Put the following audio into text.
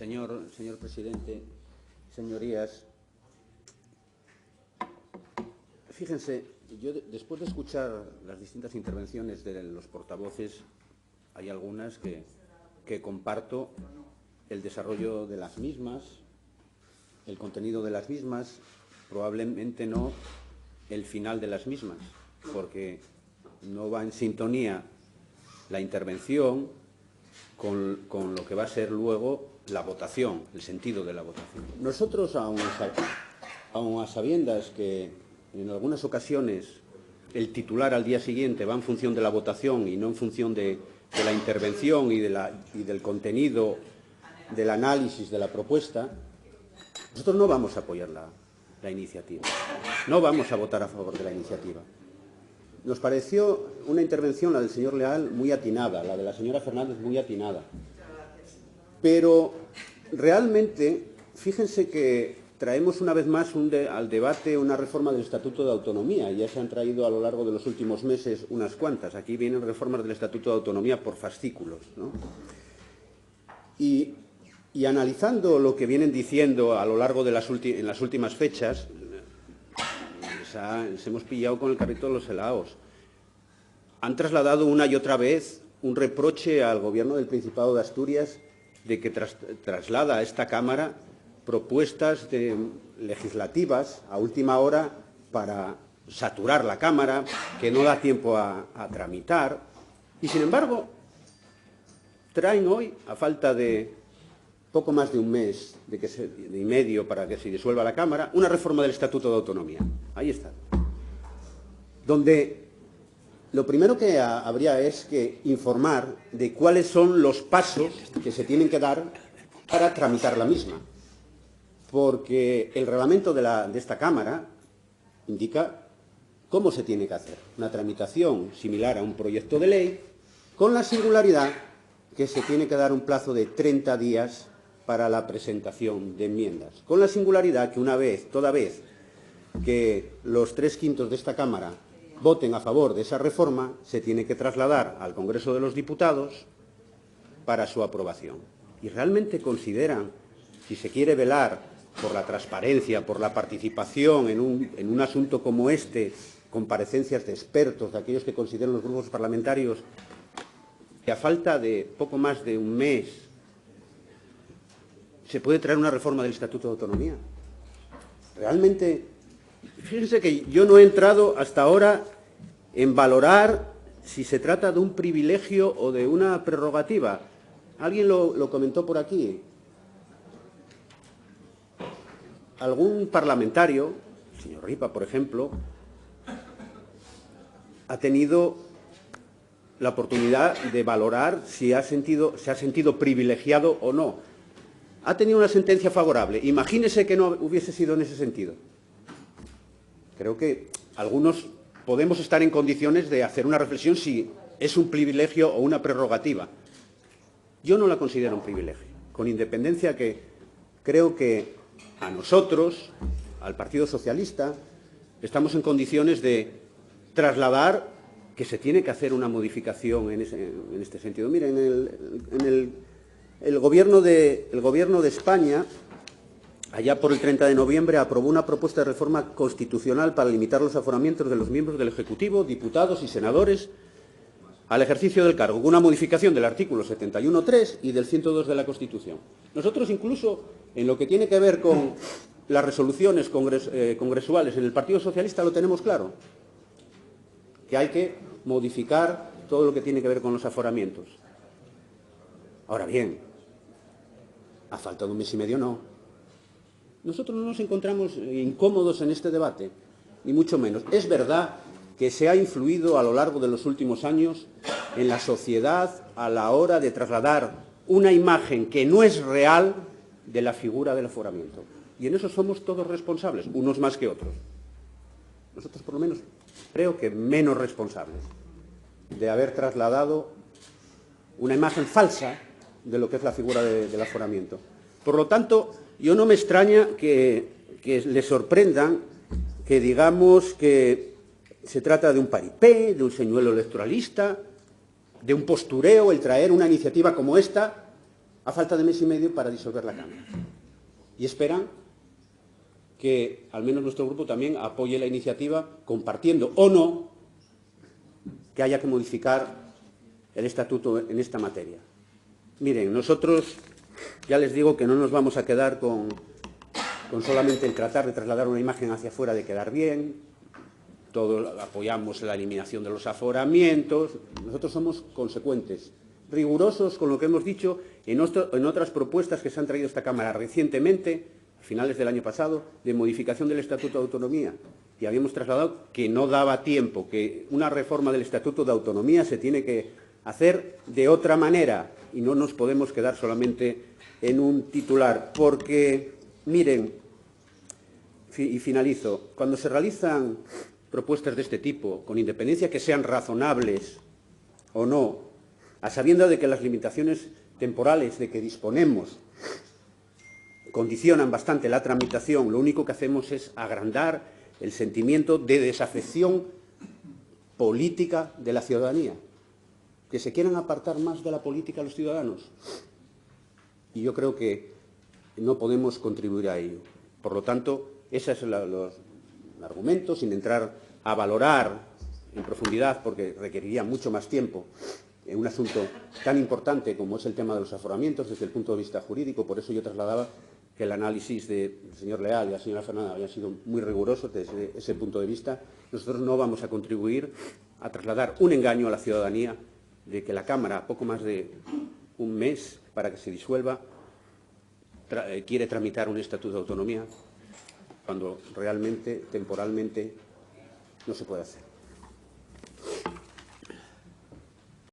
Señor presidente, señorías, fíjense, yo después de escuchar las distintas intervenciones de los portavoces, hay algunas que comparto el desarrollo de las mismas, el contenido de las mismas, probablemente no el final de las mismas, porque no va en sintonía la intervención con lo que va a ser luego la votación, el sentido de la votación. Nosotros, aun a sabiendas que en algunas ocasiones el titular al día siguiente va en función de la votación y no en función de la intervención y del contenido del análisis de la propuesta, nosotros no vamos a apoyar la iniciativa, no vamos a votar a favor de la iniciativa. Nos pareció una intervención, la del señor Leal, muy atinada, la de la señora Fernández muy atinada. Pero realmente, fíjense que traemos una vez más al debate una reforma del Estatuto de Autonomía. Ya se han traído a lo largo de los últimos meses unas cuantas. Aquí vienen reformas del Estatuto de Autonomía por fascículos, ¿no? Y analizando lo que vienen diciendo a lo largo de en las últimas fechas, les hemos pillado con el carrito de los helados. Han trasladado una y otra vez un reproche al Gobierno del Principado de Asturias de que traslada a esta Cámara propuestas legislativas a última hora para saturar la Cámara, que no da tiempo a tramitar. Y, sin embargo, traen hoy, a falta de poco más de un mes y medio para que se disuelva la Cámara, una reforma del Estatuto de Autonomía. Ahí está. Donde lo primero que habría es que informar de cuáles son los pasos que se tienen que dar para tramitar la misma. Porque el reglamento de esta Cámara indica cómo se tiene que hacer. Una tramitación similar a un proyecto de ley, con la singularidad que se tiene que dar un plazo de 30 días para la presentación de enmiendas. Con la singularidad que toda vez que los 3/5 de esta Cámara voten a favor de esa reforma, se tiene que trasladar al Congreso de los Diputados para su aprobación. Y realmente consideran, si se quiere velar por la transparencia, por la participación en un asunto como este, comparecencias de expertos, de aquellos que consideran los grupos parlamentarios, que a falta de poco más de un mes se puede traer una reforma del Estatuto de Autonomía. Realmente, fíjense que yo no he entrado hasta ahora en valorar si se trata de un privilegio o de una prerrogativa. Alguien lo comentó por aquí. Algún parlamentario, el señor Ripa, por ejemplo, ha tenido la oportunidad de valorar si se ha sentido privilegiado o no. Ha tenido una sentencia favorable. Imagínese que no hubiese sido en ese sentido. Creo que algunos podemos estar en condiciones de hacer una reflexión si es un privilegio o una prerrogativa. Yo no la considero un privilegio, con independencia que creo que a nosotros, al Partido Socialista, estamos en condiciones de trasladar que se tiene que hacer una modificación en este sentido. Miren, el Gobierno de España, allá por el 30 de noviembre, aprobó una propuesta de reforma constitucional para limitar los aforamientos de los miembros del Ejecutivo, diputados y senadores al ejercicio del cargo, con una modificación del artículo 71.3 y del 102 de la Constitución. Nosotros, incluso, en lo que tiene que ver con las resoluciones congresuales en el Partido Socialista, lo tenemos claro, que hay que modificar todo lo que tiene que ver con los aforamientos. Ahora bien, a falta de un mes y medio no. Nosotros no nos encontramos incómodos en este debate, ni mucho menos. Es verdad que se ha influido a lo largo de los últimos años en la sociedad a la hora de trasladar una imagen que no es real de la figura del aforamiento. Y en eso somos todos responsables, unos más que otros. Nosotros, por lo menos, creo que menos responsables de haber trasladado una imagen falsa de lo que es la figura del aforamiento. Por lo tanto, yo no me extraña que les sorprendan que digamos que se trata de un paripé, de un señuelo electoralista, de un postureo, el traer una iniciativa como esta, a falta de mes y medio para disolver la Cámara. Y esperan que al menos nuestro grupo también apoye la iniciativa, compartiendo o no que haya que modificar el estatuto en esta materia. Miren, nosotros ya les digo que no nos vamos a quedar con solamente el tratar de trasladar una imagen hacia afuera de quedar bien. Todos apoyamos la eliminación de los aforamientos. Nosotros somos consecuentes, rigurosos con lo que hemos dicho en otras propuestas que se han traído a esta Cámara recientemente, a finales del año pasado, de modificación del Estatuto de Autonomía. Y habíamos trasladado que no daba tiempo, que una reforma del Estatuto de Autonomía se tiene que hacer de otra manera y no nos podemos quedar solamente en un titular. Porque, miren, y finalizo, cuando se realizan propuestas de este tipo, con independencia que sean razonables o no, a sabiendas de que las limitaciones temporales de que disponemos condicionan bastante la tramitación, lo único que hacemos es agrandar el sentimiento de desafección política de la ciudadanía, que se quieran apartar más de la política los ciudadanos. Y yo creo que no podemos contribuir a ello. Por lo tanto, esos son los argumentos, sin entrar a valorar en profundidad, porque requeriría mucho más tiempo, en un asunto tan importante como es el tema de los aforamientos desde el punto de vista jurídico. Por eso yo trasladaba que el análisis del señor Leal y la señora Fernández había sido muy riguroso desde ese punto de vista. Nosotros no vamos a contribuir a trasladar un engaño a la ciudadanía de que la Cámara, a poco más de un mes para que se disuelva, quiere tramitar un estatuto de autonomía, cuando realmente, temporalmente, no se puede hacer.